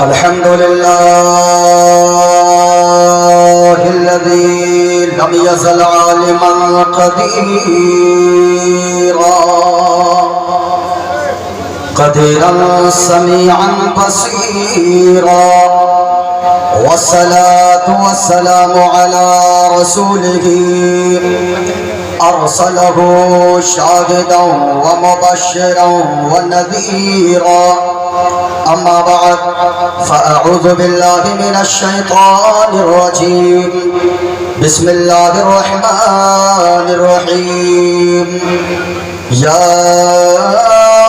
الحمد لله الذي لم يزل عالما قديرا سميعا بصيرا، والصلاة والسلام على رسوله أرسله شاهدا ومبشرا ونذيرا. أما بعد، فأعوذ بالله من الشيطان الرجيم. بسم الله الرحمن الرحيم. يا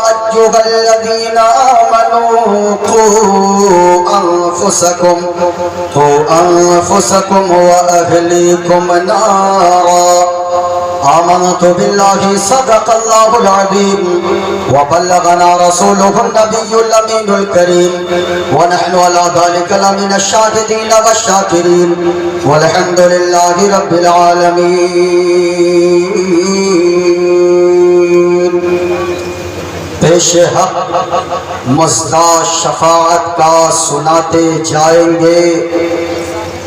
أيها الذين آمنوا قوا أنفسكم وأهليكم نارا. آمنت بالله صدق الله العظيم، وبلغنا رسوله النبي الأمين الكريم، ونحن على ذلك لمن الشاهدين والشاكرين، والحمد لله رب العالمين. پیش حق مزدہ شفاعت کا سناتے جائیں گے،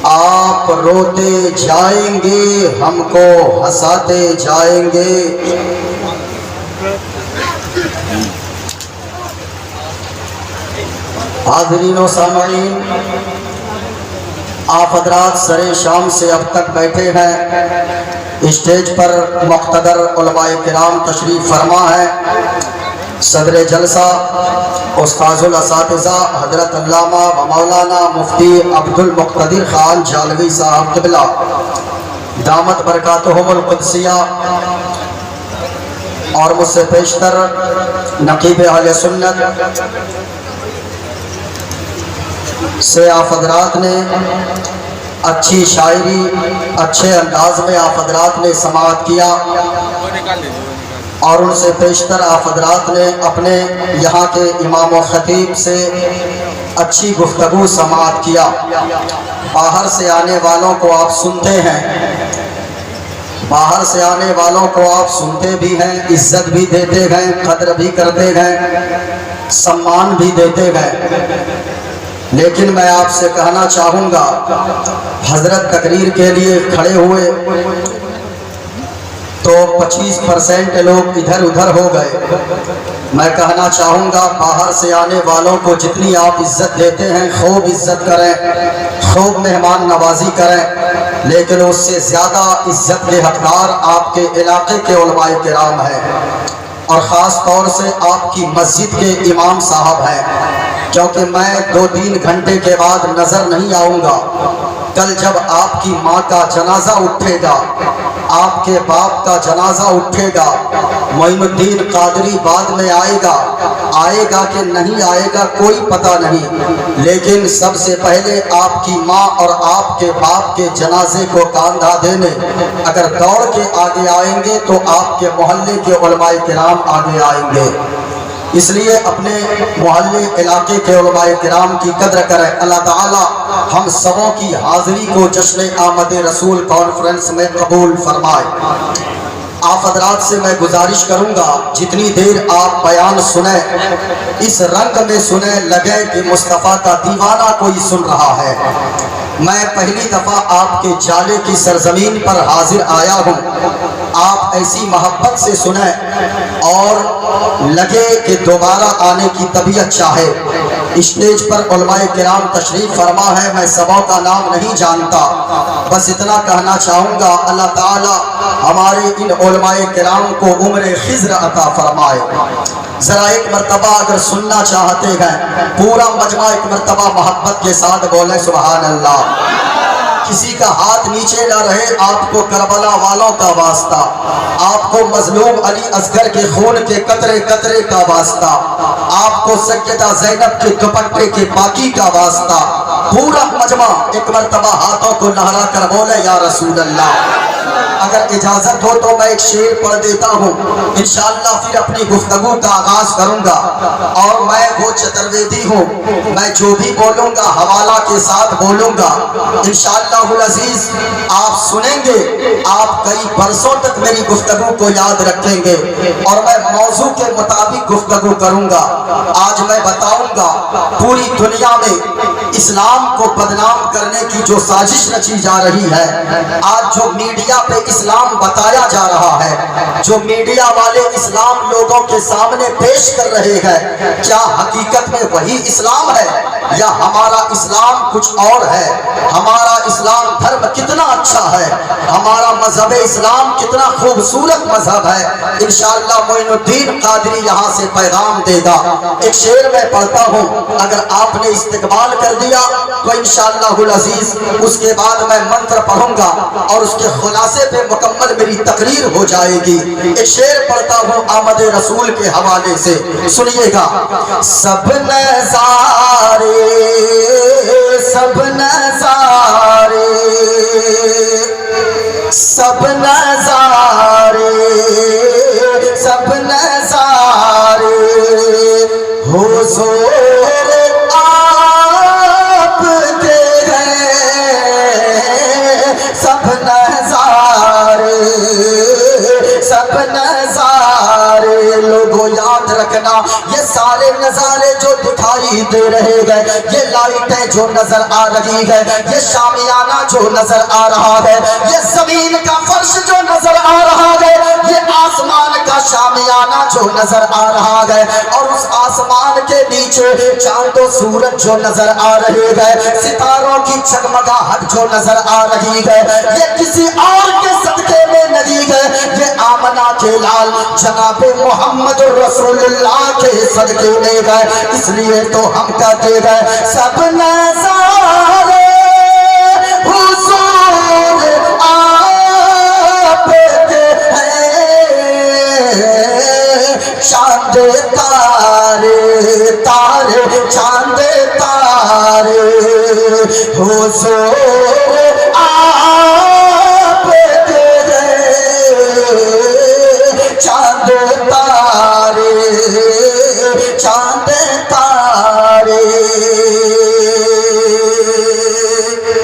آپ روتے جائیں گے، ہم کو ہنساتے جائیں گے. حاضرین و سامعین، آپ حضرات سر شام سے اب تک بیٹھے ہیں. اسٹیج پر مقتدر علماء کرام تشریف فرما ہے. صدر جلسہ استاذ الاساتذہ حضرت علامہ و مولانا مفتی عبد المقتدر خان جالوی صاحب قبلہ دامت برکاتہم القدسیہ، اور مجھ سے پیشتر نقیب اہل سنت سے آپ حضرات نے اچھی شاعری اچھے انداز میں آپ حضرات نے سماعت کیا، اور ان سے پیشتر آپ حضرات نے اپنے یہاں کے امام و خطیب سے اچھی گفتگو سماعت کیا. باہر سے آنے والوں کو آپ سنتے ہیں، باہر سے آنے والوں کو آپ سنتے بھی ہیں، عزت بھی دیتے ہیں، قدر بھی کرتے ہیں، سمان بھی دیتے ہیں. لیکن میں آپ سے کہنا چاہوں گا، حضرت تقریر کے لیے کھڑے ہوئے تو 25% لوگ ادھر ادھر ہو گئے. میں کہنا چاہوں گا، باہر سے آنے والوں کو جتنی آپ عزت دیتے ہیں خوب عزت کریں، خوب مہمان نوازی کریں، لیکن اس سے زیادہ عزت کے حقدار آپ کے علاقے کے علماء کرام ہیں، اور خاص طور سے آپ کی مسجد کے امام صاحب ہیں. کیونکہ میں 2-3 گھنٹے کے بعد نظر نہیں آؤں گا. کل جب آپ کی ماں کا جنازہ اٹھے گا، آپ کے باپ کا جنازہ اٹھے گا، معین الدین قادری بعد میں آئے گا کہ نہیں آئے گا کوئی پتہ نہیں، لیکن سب سے پہلے آپ کی ماں اور آپ کے باپ کے جنازے کو کاندھا دینے اگر دوڑ کے آگے آئیں گے تو آپ کے محلے کے علماء کرام آگے آئیں گے. اس لیے اپنے محلے علاقے کے علماء کرام کی قدر کریں. اللہ تعالی ہم سبوں کی حاضری کو جشن آمد رسول کانفرنس میں قبول فرمائے. آپ حضرات سے میں گزارش کروں گا، جتنی دیر آپ بیان سنیں اس رنگ میں سنیں لگے کہ مصطفیٰ کا دیوانہ کوئی سن رہا ہے. میں پہلی دفعہ آپ کے جالے کی سرزمین پر حاضر آیا ہوں. آپ ایسی محبت سے سنیں اور لگے کہ دوبارہ آنے کی طبیعت چاہے. اسٹیج پر علماء کرام تشریف فرما ہے، میں سبوں کا نام نہیں جانتا، بس اتنا کہنا چاہوں گا، اللہ تعالی ہمارے ان علماء کرام کو عمر خضر عطا فرمائے. ذرا ایک مرتبہ اگر سننا چاہتے ہیں پورا مجمع ایک مرتبہ محبت کے ساتھ بولیں سبحان اللہ. کسی کا ہاتھ نیچے نہ رہے. آپ کو کربلا والوں کا واسطہ، آپ کو مظلوم علی اصغر کے خون کے قطرے قطرے کا واسطہ، آپ کو سیدہ زینب کے دوپٹے کے پاکی کا واسطہ. پورا مجمع ایک مرتبہ ہاتھوں کو لہرا کر بولے یا رسول اللہ. اگر اجازت ہو تو میں ایک شعر پڑھ دیتا ہوں، انشاءاللہ پھر اپنی گفتگو کا آغاز کروں گا. اور میں وہ چترویدی ہوں، میں جو بھی بولوں گا حوالہ کے ساتھ بولوں گا. انشاءاللہ العزیز آپ سنیں گے، آپ کئی برسوں تک میری گفتگو کو یاد رکھیں گے، اور میں موضوع کے مطابق گفتگو کروں گا. آج میں بتاؤں گا پوری دنیا میں اسلام کو بدنام کرنے کی جو سازش رچی جا رہی ہے، آج جو میڈیا پہ اسلام بتایا جا رہا ہے، جو میڈیا والے اسلام لوگوں کے سامنے پیش کر رہے ہیں، کیا حقیقت میں وہی اسلام ہے یا ہمارا اسلام کچھ اور ہے؟ ہمارا اسلام دھرم کتنا اچھا ہے، ہمارا مذہب اسلام کتنا خوبصورت مذہب ہے۔ انشاءاللہ معین الدین قادری یہاں سے پیغام دے گا۔ ایک شعر میں پڑھتا ہوں، اگر آپ نے استقبال کر دیا تو انشاءاللہ العزیز اس کے بعد میں منتر پڑھوں گا اور اس کے خلاصے پہ مکمل میری تقریر ہو جائے گی۔ ایک شعر پڑھتا ہوں آمد رسول کے حوالے سے، سنیے گا۔ سب نظارے سب نظارے سب نظارے سب نظارے حضور آپ کے ہیں، سب نظارے سب نظارے۔ لوگوں یاد رکھنا، یہ سارے نظارے جو دکھائی دے رہے ہیں، یہ لائٹیں جو نظر آ رہی ہے، یہ شامیانہ جو نظر آ رہا ہے، یہ زمین کا فرش جو نظر آ رہا ہے، یہ آسمان کا شامیانہ جو نظر آ رہا ہے، اور اس آسمان کے نیچے چاند و سورج جو نظر آ رہے ہیں، ستاروں کی جگمگاہٹ جو نظر آ رہی ہے، یہ کسی اور کے صدقے میں نہیں ہے، یہ آمنہ کے لال جناب محمد رسول اللہ کے صدقے میں گئے۔ اس لیے تو ہم کہتے ہیں سب نظارے حضور آپ کے ہیں، چاند تارے تارے چاند تارے حضور آپ کے ہیں، چاند تارے چاند تارے۔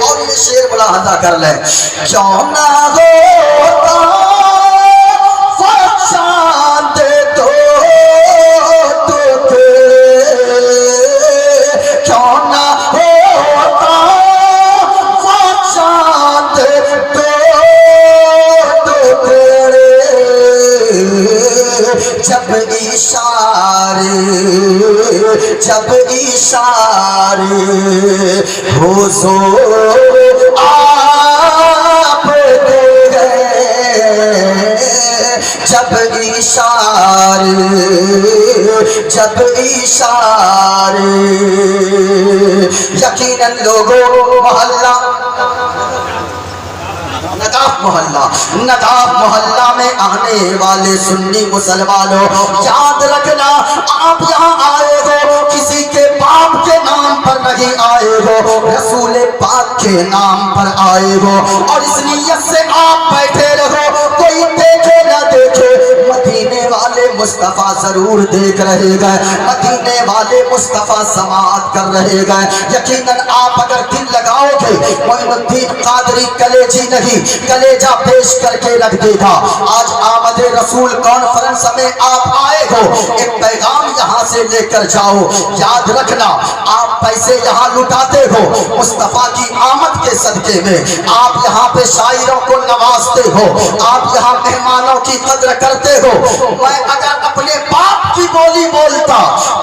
اور یہ شعر ملاحظہ کر لیں، کیوں نہ ہوتا وہ چاند دو ٹکڑے، کیوں نہ ہوتا وہ چاند دو ٹکڑے، جب اشارے جب اشارے حضور آپ کے ہیں، جب اشارے جب اشارے۔ یقیناً لوگوں محلہ نداف محلہ میں آنے والے سنی مسلمانوں، یاد رکھنا آپ یہاں آئے ہو کسی کے باپ کے نام پر نہیں آئے ہو، رسول پاک کے نام پر آئے ہو، اور اس نیت سے آپ بیٹھے رہو، کوئی دیکھے نہ دیکھے مدینے والے مصطفیٰ ضرور دیکھ رہے گئے، مدینے والے مصطفیٰ سماعت کر رہے گئے۔ یقیناً آپ اگر دل لگاؤ گے معین الدین قادری کلیجی نہیں کلیجہ پیش کر کے رکھ دے گا۔ آج آمد رسول کانفرنس میں آپ آئے ہو، ایک پیغام یہاں سے لے کر جاؤ۔ یاد رکھنا آپ پیسے یہاں لٹاتے ہو مصطفیٰ کی آمد کے صدقے میں، آپ یہاں پہ شاعروں کو نوازتے ہو، آپ یہاں مہمانوں کی قدر کرتے ہو۔ میں اگر اپنے باپ کی بولی بولتا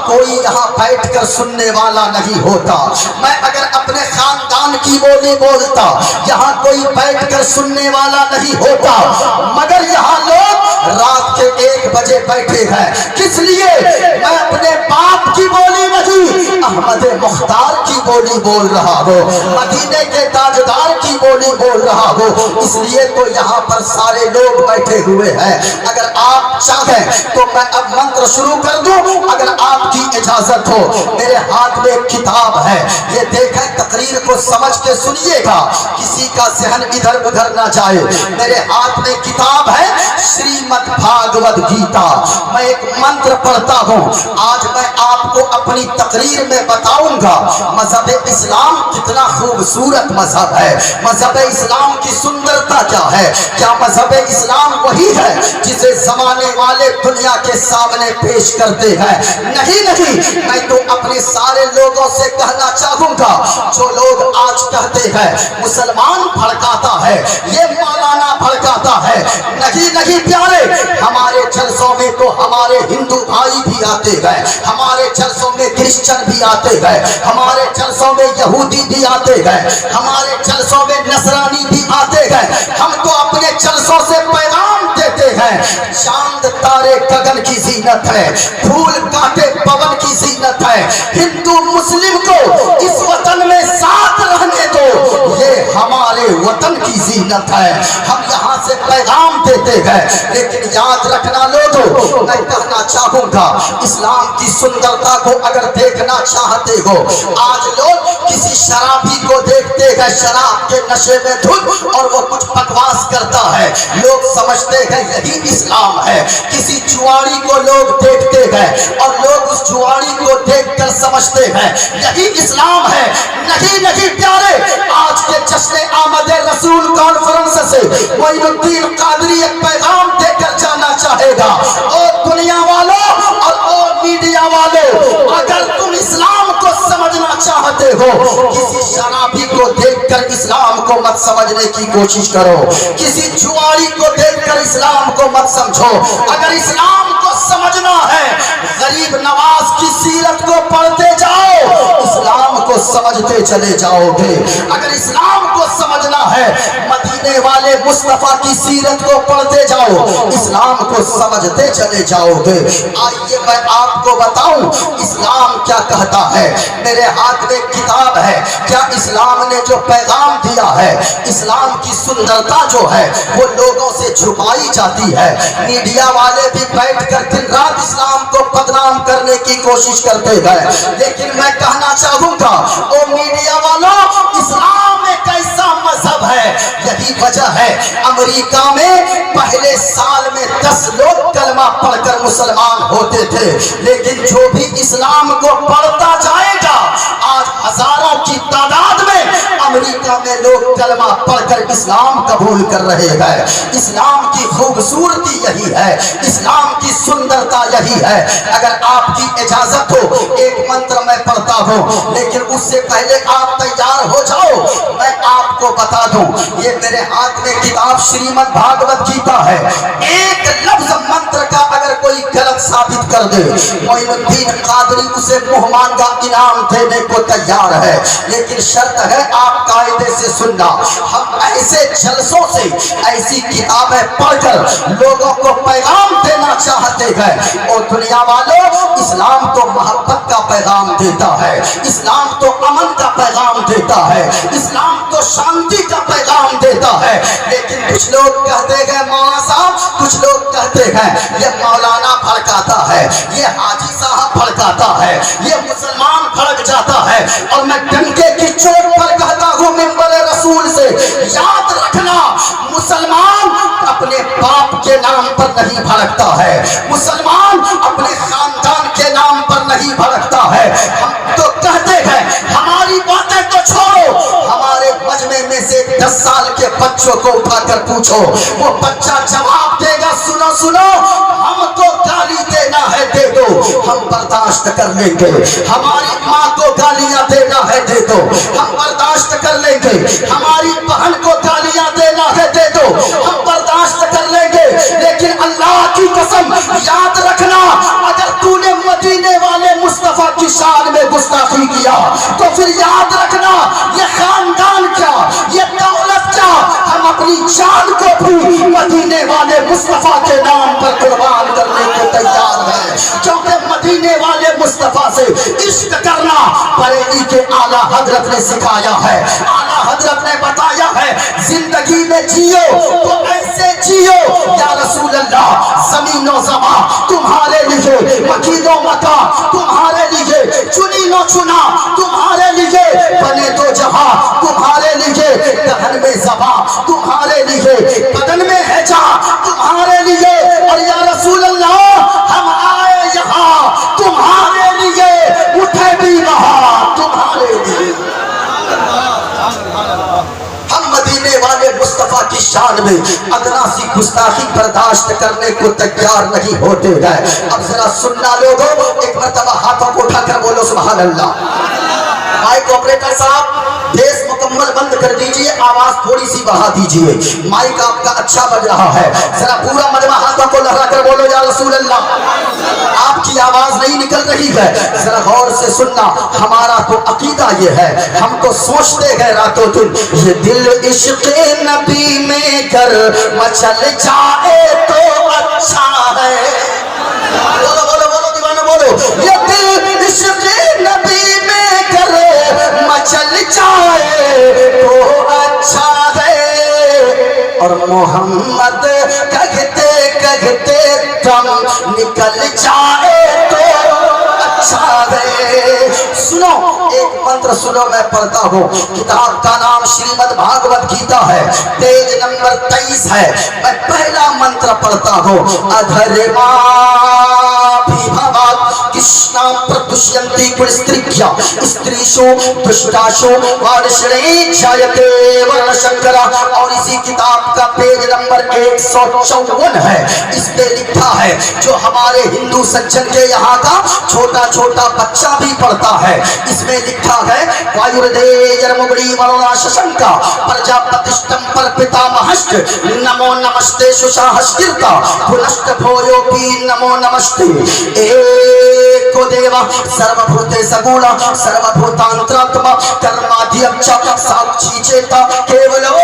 کوئی یہاں بیٹھ کر سننے والا نہیں ہوتا، میں اگر اپنے خاندان کی بولی بولتا یہاں کوئی بیٹھ کر سننے والا نہیں ہوتا، مگر یہاں لوگ رات کے 1 بجے بیٹھے ہیں، کس لیے؟ میں اپنے باپ کی بولی نہیں، احمد مختار کی بولی بول رہا ہوں، مدینے کے تاجدار کی بولی بول رہا ہوں، اس لیے تو یہاں پر سارے لوگ بیٹھے ہوئے ہیں۔ اگر آپ چاہیں تو میں اب منتر شروع کر دوں، اگر آپ کی اجازت ہو۔ میرے ہاتھ میں ایک کتاب ہے، یہ دیکھیں تقریر کو سمجھ کے سنیے گا، کسی کا ذہن ادھر ادھر نہ جائے۔ میرے ہاتھ میں کتاب ہے شریمد بھاگوت گیتا، میں ایک منتر پڑھتا ہوں۔ آج میں آپ کو اپنی تقریر میں بتاؤں گا مذہب اسلام کتنا خوبصورت مذہب ہے، مذہب اسلام کی سندرتا کیا ہے، کیا مذہب اسلام وہی ہے جسے زمانے والے دنیا دنیا کے سامنے پیش کرتے ہیں. نہیں نہیں, میں تو اپنے سارے لوگوں سے کہنا چاہوں گا, جو لوگ آج کہتے ہیں مسلمان بھڑکاتا ہے, یہ مولانا بھڑکاتا ہے, نہیں نہیں پیارے, ہمارے جلسوں میں تو ہمارے ہندو بھائی بھی آتے گئے, ہمارے جلسوں میں کرسچن بھی آتے گئے, ہمارے جلسوں میں یہودی بھی آتے گئے, ہمارے جلسوں میں نصرانی بھی آتے گئے. ہم تو اپنے جلسوں سے پیغام دیتے ہیں, چاند تارے گگن کی زینت ہے, پھول کاٹے پون کی زینت ہے, ہندو مسلم کو اس وطن میں ساتھ رہنے دو, یہ ہمارے وطن کی زینت ہے. ہم یہاں سے پیغام دیتے ہیں, لیکن یاد رکھنا لوگوں, میں کہنا چاہوں گا, اسلام کی سندرتا کو اگر دیکھنا چاہتے ہو, آج لوگ کسی شرابی کو دیکھتے ہیں شراب کے نشے میں دھن اور وہ کچھ بکواس کرتا ہے, لوگ سمجھتے ہیں یہی اسلام ہے. کسی جواری کو لوگ دیکھتے ہیں اور لوگ اس جواری کو دیکھ کر سمجھتے ہیں یہی اسلام ہے. نہیں نہیں پیارے, آج کے جشن آمد رسول کانفرنس سے معین الدین قادری ایک پیغام دے کر جانا چاہے گا, اور دنیا والوں اور میڈیا والوں, اگر تم اسلام کو سمجھنا چاہتے ہو, کسی شرابی کو دیکھ کر اسلام کو مت سمجھنے کی کوشش کرو, کسی جواری کو دیکھ کر اسلام کو مت سمجھو. اگر اسلام کو سمجھنا ہے, غریب نواز کی سیرت کو پڑھتے جاؤ, اسلام کو سمجھتے چلے جاؤ گے. اگر اسلام کو سمجھنا ہے, مدینے والے مصطفیٰ کی سیرت کو پڑھتے جاؤ, اسلام کو سمجھتے چلے جاؤ گے. آئیے میں آپ کو بتاؤں اسلام کیا کہتا ہے. میرے ہاتھ میں کتاب ہے, کیا اسلام نے جو پیغام دیا ہے, اسلام کی سندرتا جو ہے وہ لوگوں سے چھپائی جاتی ہے. میڈیا والے بھی بیٹھ کر دن رات اسلام کو بدنام کرنے کی کوشش کرتے ہیں, لیکن میں کہنا چاہوں گا, او میڈیا والوں, اسلام ایک ایسا مذہب ہے, یہی وجہ ہے امریکہ میں پہلے سال میں 10 لوگ کلمہ پڑھ کر مسلمان ہوتے تھے, لیکن جو بھی اسلام کو پڑھتا جائے گا, آج ہزاروں کی تعداد میں امریکہ میں لوگ کلمہ پڑھ کر اسلام قبول کر رہے ہیں. اسلام کی خوبصورتی یہی ہے, اسلام کی سندرتا یہی ہے. اگر آپ کی اجازت ہو ایک منتر میں پڑھتا ہوں, لیکن اس سے پہلے آپ تیار ہو جاؤ, میں آپ کو بتا دوں, یہ میرے ہاتھ میں کتاب شریمد بھاگوت گیتا ہے. ایک لفظ منتر کا اگر کوئی غلط ثابت کر دے, معین الدین قادری اسے منہ مانگا انعام دینے کو تیار ہے, لیکن شرط ہے آپ قاعدے سے سننا. ہم ایسے جلسوں سے ایسی کتابیں پڑھ کر لوگوں کو پیغام دینا چاہتے ہیں. اور دنیا والوں, اسلام تو محبت کا پیغام دیتا ہے, اسلام تو امن کا پیغام دیتا ہے, اسلام تو شانتی کا پیغام دیتا ہے. لیکن کچھ لوگ کہتے ہیں مولانا صاحب, کچھ لوگ کہتے ہیں یہ مولانا بھڑکاتا ہے, یہ حاجی صاحب بھڑکاتا ہے, یہ مسلمان بھڑک جاتا ہے. اور میں ڈنکے کی چوٹ پر کہتا ہوں منبر رسول سے, یاد رکھنا, مسلمان اپنے باپ کے نام پر نہیں بھڑکتا ہے, مسلمان اپنے خاندان کے نام پر نہیں بھڑکتا ہے. ہم تو کہتے ہیں, ہماری باتیں تو چھوڑو, ہمارے مجمع میں سے 10 سال کے بچوں کو اٹھا کر پوچھو, وہ بچہ جواب دے گا, سنو سنو, ہم کو گالی دینا ہے دے دو, ہم برداشت کر لیں گے. ہماری ماں کو گالیاں دینا ہے دے دو, ہم برداشت کر لیں گے. ہماری بہن کو گالیاں دینا ہے دے دو, ہم برداشت کر لیں گے. لیکن اللہ کی قسم یاد رکھنا, اگر تو نے مدینے والے مصطفیٰ کی شان میں گستاخی کیا, تو پھر یاد رکھنا, یہ خاندان کیا, یہ دولت کیا, ہم اپنی جان کو بھی مدینے والے مصطفیٰ کے نام پر قربان کرنے کو تیار ہیں. کیونکہ مدینے والے مصطفیٰ سے عشق کرنا بریلی کے اعلیٰ حضرت نے سکھایا ہے. اعلیٰ حضرت نے بتایا ہے, زندگی میں جیو تو ایسے جیو, یا رسول اللہ, زمین و زمان تمہارے لیے, مکین و مکان تمہارے لیے, چنی و چنا تمہارے لیے, بنے تو جہاں تمہارے لیے, دہن میں زبان تمہارے لیے, بدن میں ہے جہاں تمہارے لیے. اور یا رسول اللہ, ہم آئے یہاں تمہارے لیے, اٹھے بھی وہاں تمہارے لیے. ہم مدینے والے مصطفیٰ کی شان میں ادنا سی گستاخی برداشت کرنے کو تیار نہیں ہوتے ہیں. اب ذرا سننا لوگوں، ایک مرتبہ ہاتھوں کو اٹھا کر بولو سبحان اللہ. مائک آپریٹر صاحب بیس مکمل بند کر دیجئے، آواز تھوڑی سی بڑھا دیجئے. مائک آپ کا اچھا بج رہا ہے، ذرا پورا مجمع ہاتھوں کو لہرا کر بولو یا رسول اللہ. آپ کی آواز نہیں نکل رہی ہے، ذرا غور سے سننا. ہمارا تو عقیدہ یہ ہے، ہم تو سوچتے گئے راتوں دن، یہ دل عشق نبی میں گر مچل جائے تو اچھا ہے. بولو بولو بولو دیوانہ بولو. یہ دل عشق نبی میں گر مچل جائے تو اچھا ہے، اور محمد کہتے کہتے دم نکل جائے تو اچھا ہے. سنو ایک منتر سنو، میں پڑھتا ہوں. کتاب کا نام شریمد بھاگوت گیتا ہے، پیج نمبر 23 ہے. میں پہلا منتر پڑھتا ہوں. ادھرما کشنا پردشینتی پرستریکیا استریشو دشتاشو وارشڑی جایتے ورن شنکرا. اور اسی کتاب کا پیج نمبر 154 ہے. اس پہ لکھا ہے، جو ہمارے ہندو سجن کے یہاں کا چھوٹا چھوٹا بچہ بھی پڑھتا ہے. اس میں لکھا ہے وایوردے جرمگڑی ورونا ششنکا پرجاپتشتم پر پتا مہشت نمو نمستے ششاہشکرتا پنشت بھویو پی نمو نمستے ایکو دیوا سروبھوتے سگولا سروبھوتانتراتما کرمادھیچا ساکچی چیتا کیولو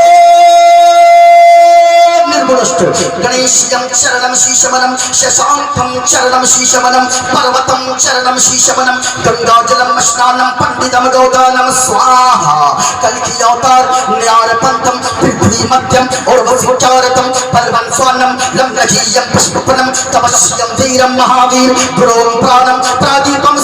نرگنشت گنیشیم چرنم شیشمنم ششانکم چرنم شیشمنم پروتم چرنم شیشمنم گنگا جلم مشنانم پنددم گودانم سواہا. کل کی اوتار نیار پنتم پرتھوی مدھیم اور وزوچارتم پلون سوانم لمرہیم پشپپنم تپشیم دھیرم مہاویر گروم پرانم پرادیپم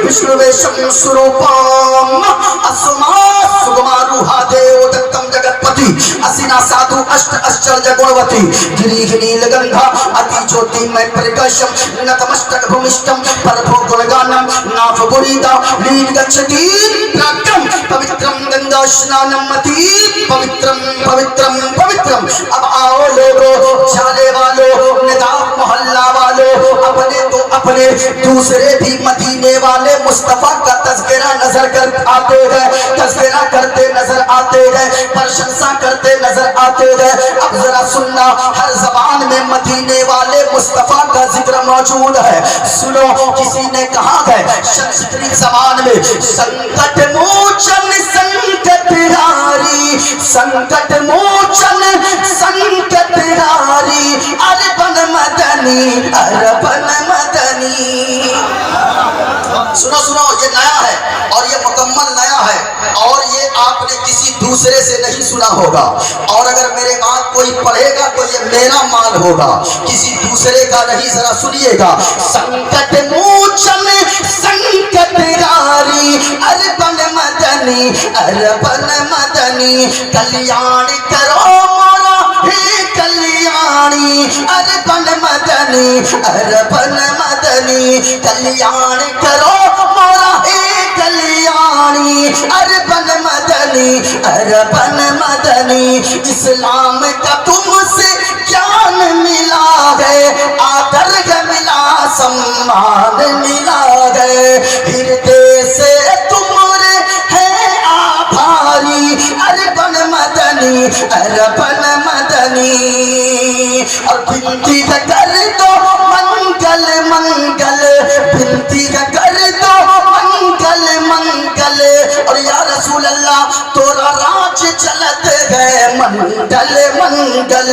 وشنویشم سروپام اسما سگما روحا دیو دتم جگتپتی اسینا سادھو اشت اشچرج گونوتی گریہنی لگندھا اتی جوتی میں پرکشم نتمشتک بھومشتم پربھو گنگانم ناف بریدا لید گچھتی پراکم پوترم گنگا شنانم متی پوترم پوترم پوترم. اب آؤ لوگو جانے والو نداف محلہ والو، اپنے تو اپنے دوسرے بھی مدینے والے مصطفیٰ کا تذکرہ نظر کر آتے گئے، تذکرہ کرتے نظر آتے گئے، پرشنسا کرتے نظر آتے گئے. اب ذرا سننا، ہر زبان میں مدینے والے مصطفیٰ کا ذکر موجود ہے. سنو کسی نے کہا ہے سنسکرت زبان میں سنکٹ موچن سنکٹ ہاری، سنکٹ موچن سنکٹ ہاری اربن مدنی اربن مدنی. سنو سنو، یہ نیا ہے اور یہ مکمل نیا ہے، اور یہ آپ نے کسی دوسرے سے نہیں سنا ہوگا. اور اگر میرے بات کوئی پڑھے گا تو یہ میرا مال ہوگا، کسی دوسرے کا نہیں. ذرا سنیے گا. سنکٹ موچن سنکٹ ہاری اربن مدنی اربن مدنی کلیان کرو مورا ہی کلیانی اربن مدنی اربن مدنی کلیان کرو مورا ہی کلیانی اربن مدنی اربن مدنی. اسلام کا تم سے جان ملا ہے، آدر ملا سمان ملا ہے، ہردے سے تمہارے ہے آبھاری اربن مدنی اربن مدنی. اور بنتی کا کر دو منگل منگل، بنتی کا کر دو منگل منگل. اور یا رسول اللہ تورا راج چلت گئے منگل منگل،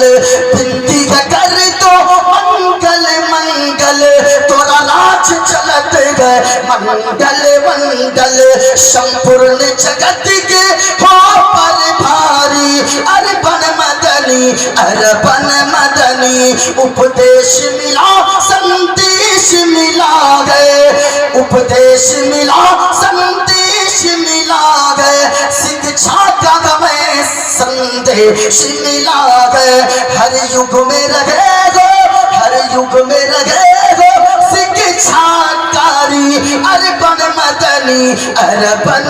بنتی کا کر دو منگل منگل، تورا راج چلت گئے منگل منگل. شمپورن جگت کے ہو پر بھاری اربن مدنی اربن مدنی. اپدیش ملا سندیش ملا گئے، اپدیش ملا سندیش ملا گئے، سکھا کا ہمیں سندیش ملا گئے. ہر یگ میں رہے گو، ہر یگ میں رہے گو سکھا کاری اربن مدنی اربن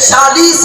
40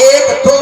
1-2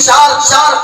4-4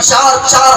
4-4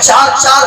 4-4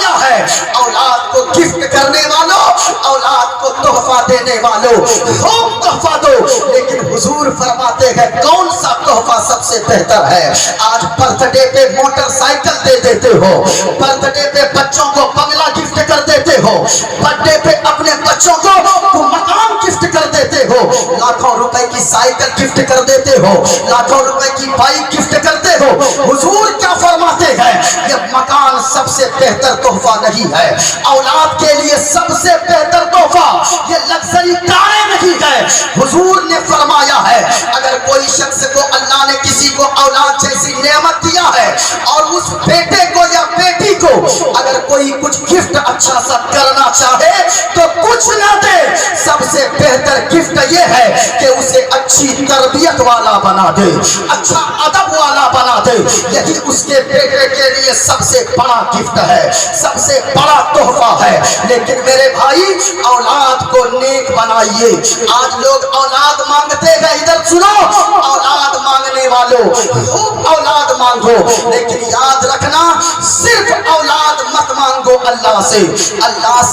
دیا ہے اولاد کو گفٹ کرنے والوں، اولاد کو تحفہ دینے والوں، خوب تحفہ دو، لیکن حضور فرماتے ہیں کون سا تحفہ سب سے بہتر ہے؟ آج برتھ ڈے پہ موٹر سائیکل دے دیتے ہو، برتھ ڈے پہ بچوں کو بنگلہ گفٹ کر دیتے ہو، برتھ ڈے پہ اپنے بچوں کو مکان گفٹ کر دیتے ہو، لاکھوں روپے کی سائیکل گفٹ کر دیتے ہو، لاکھوں روپے کی بائک گفٹ کرتے ہو۔ حضور کیا فرماتے ہیں؟ یہ مکان سب سے بہتر تحفہ نہیں ہے، اولاد کے لیے سب سے بہتر تحفہ یہ لگژری کاریں نہیں ہے۔ حضور نے فرمایا ہے اگر کوئی شخص کو اللہ نے کسی کو اولاد جیسی نعمت دیا ہے اور اس بیٹے کو یا بیٹی کو اگر کوئی کچھ گفٹ اچھا سا کرنا چاہے تو کچھ نہ دے، سب سے بہتر گفٹ یہ ہے کہ اسے اچھی تربیت والا بنا دے، اچھا ادب والا بنا دے، یہی اس کے بیٹے کے لیے سب سے بڑا گفٹ ہے، سب سے بڑا تحفہ ہے۔ لیکن میرے بھائی اولاد کو نیک بنائیے۔ آج لوگ اولاد مانگتے ہیں، ادھر سنو، اولاد مانگنے والوں خوب اولاد مانگو، لیکن یاد رکھنا صرف اولاد مت مانگو اللہ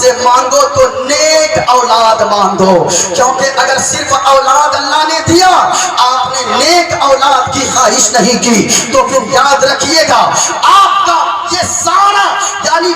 سے مانگو تو نیک اولاد مانگو، کیونکہ اگر صرف اولاد اللہ نے دیا آپ نے نیک اولاد کی خواہش نہیں کی تو پھر یاد رکھیے گا آپ کا یہ سارا یعنی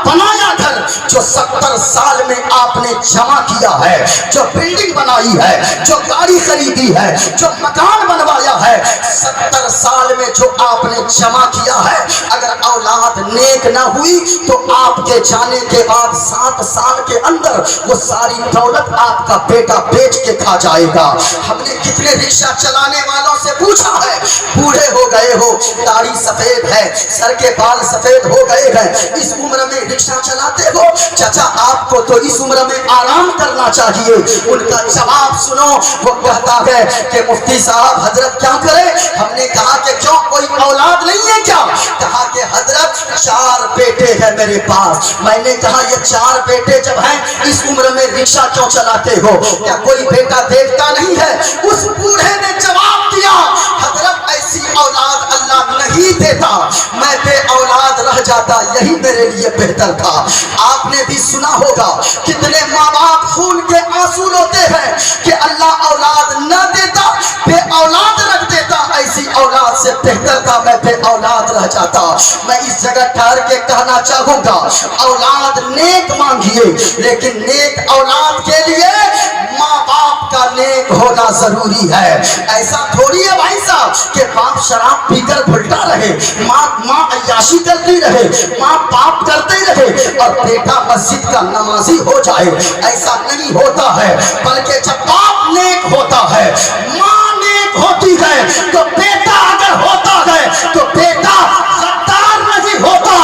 بنایا گھر جو 70 سال میں آپ نے جمع کیا ہے، جو بلڈنگ بنائی ہے، جو گاڑی خریدی ہے، جو مکان بنوایا ہے، 70 سال میں جو آپ نے جمع کیا ہے، اگر اولاد نیک نہ ہوئی تو آپ کے جانے کے بعد 7 سال کے اندر وہ ساری دولت آپ کا بیٹا بیچ کے کھا جائے گا۔ ہم نے کتنے رکشہ چلانے والوں سے پوچھا ہے، بوڑھے ہو گئے ہو، داڑھی سفید ہے، سر کے بال سفید ہو گئے ہیں، اس عمر میں رکشہ چلاتے ہو؟ چچا آپ کو تو اس عمر میں آرام کرنا چاہیے۔ ان کا جواب سنو، وہ کہتا ہے کہ مفتی صاحب حضرت کیا کرے؟ ہم نے کہا کہ کیوں کوئی اولاد نہیں ہے کیا؟ کہا کہ حضرت 4 بیٹے ہیں میرے پاس۔ میں نے کہا یہ 4 بیٹے جب ہیں اس عمر میں رکشہ کیوں چلاتے ہو؟ کیا کوئی بیٹا دیکھتا نہیں ہے؟ اس بوڑھے نے جواب دیا حضرت ایسی اولاد اللہ نہیں دیتا، میں بے اولاد رہ جاتا یہی میرے لیے بہتر تھا۔ آپ نے بھی سنا ہوگا کتنے ماں باپ خون کے آنسو روتے ہیں کہ اللہ اولاد نہ دیتا، بے اولاد رکھ دیتا، ایسی اولاد سے بہتر تھا میں بے اولاد رہ جاتا۔ میں اس جگہ ٹھہر کے کہنا چاہوں گا اولاد نیک مانگیے، لیکن نیک اولاد کے لیے ماں باپ کا نیک ہونا ضروری ہے۔ ایسا تھوڑی ہے بھائی صاحب کہ باپ شراب پی کر بھلتا رہے، ماں عیاشی کرتی رہے، ماں پاپ کرتے رہے اور بیٹا مسجد کا نمازی ہو جائے۔ ایسا نہیں ہوتا ہے، بلکہ جب باپ نیک ہوتا ہے، ماں نیک ہوتی ہے تو بیٹا اگر ہوتا ہے تو بیٹا غدار نہیں ہوتا،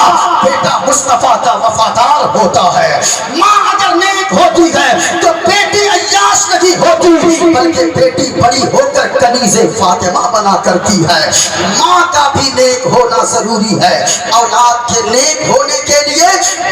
بیٹا مصطفیٰ کا وفادار ہوتا ہے۔ ماں اگر نیک ہوتی ہے تو بیٹی عیاش نہیں ہوتی، بلکہ بیٹی بڑی ہو کر کنیز فاطمہ بنا کرتی ہے۔ ماں کا بھی نیک ہونا ضروری ہے۔ اولاد کے نیک ہونے کے لیے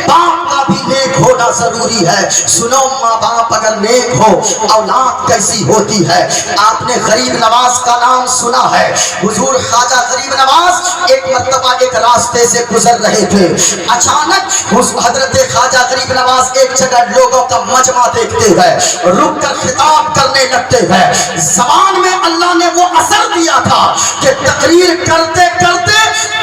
باپ کا بھی نیک ہونا ضروری ہے۔ سنو، ماں باپ اگر نیک ہو اولاد کیسی ہوتی ہے؟ آپ نے غریب نواز کا نام سنا ہے۔ حضور خواجہ غریب نواز ایک مرتبہ ایک راستے سے گزر رہے تھے، اچانک حضرت خواجہ غریب نواز ایک جگہ لوگوں کا مجمع دیکھتے ہیں، رک کر خطاب کرنے لگتے ہیں۔ زبان میں اللہ نے وہ اثر دیا تھا کہ تقریر کرتے کرتے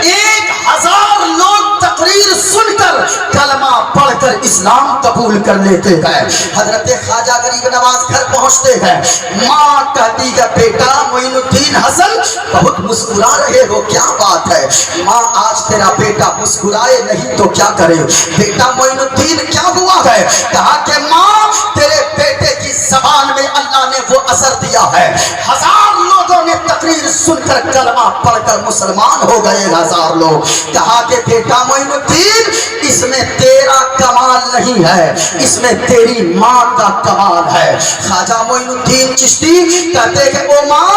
1000 لوگ تقریر سن کر کلمہ پڑھ کر اسلام قبول کر لیتے ہیں۔ حضرت خواجہ غریب نواز گھر پہنچتے ہیں، ماں کہتی ہے بیٹا معین الدین حسن بہت مسکرا رہے ہو، کیا بات ہے؟ ماں آج تیرا بیٹا مسکرائے نہیں تو کیا کرے؟ بیٹا معین الدین کیا ہوا ہے؟ کہا کہ ماں تیرے بیٹے کی زبان میں اللہ نے وہ اثر دیا ہے، 1000 لوگوں نے تقریر سن کر کلمہ پڑھ کر مسلمان ہو گئے 1000 لوگ۔ کہا کہ بیٹا معین الدین اس میں تیرا کمال نہیں ہے، اس میں تیری ماں کا کمال ہے۔ خواجہ معین الدین چشتی کہتے ہیں او ماں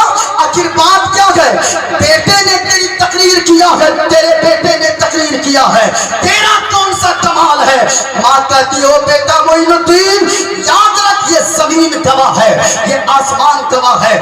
آخر بات کیا ہے؟ بیٹے نے تیری تقریر کیا ہے، تیرے بیٹے نے تقریر کیا ہے، تیرا کون سا کمال ہے؟ ماں کہتی ہو بیٹا معین الدین یاد رکھ یہ زمین گواہ ہے، یہ آسمان گواہ ہے،